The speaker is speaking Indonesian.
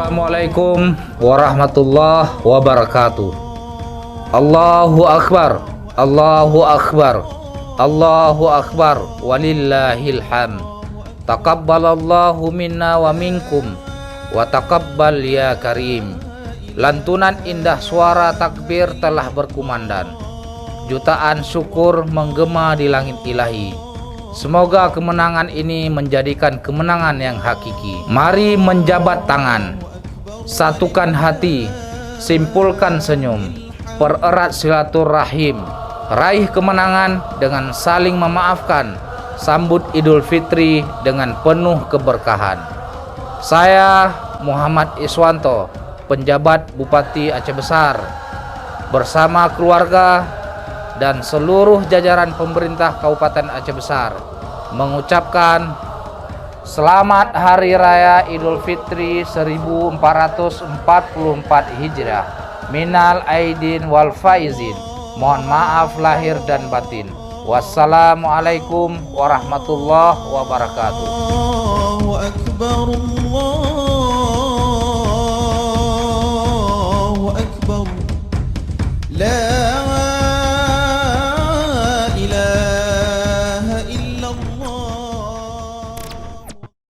Assalamualaikum warahmatullahi wabarakatuh. Allahu akbar, Allahu akbar, Allahu akbar, walillahil hamd. Taqabbalallahu minna wa minkum, wa taqabbal ya karim. Lantunan indah suara takbir telah berkumandang. Jutaan syukur menggema di langit ilahi. Semoga kemenangan ini menjadikan kemenangan yang hakiki. Mari menjabat tangan, satukan hati, simpulkan senyum, pererat silaturahim, raih kemenangan dengan saling memaafkan, sambut Idul Fitri dengan penuh keberkahan. Saya Muhammad Iswanto, penjabat Bupati Aceh Besar, bersama keluarga dan seluruh jajaran pemerintah Kabupaten Aceh Besar mengucapkan Selamat Hari Raya Idul Fitri 1444 Hijriah. Minal aidin wal faizin. Mohon maaf lahir dan batin. Wassalamualaikum warahmatullahi wabarakatuh. Allahu akbar, Allahu akbar. La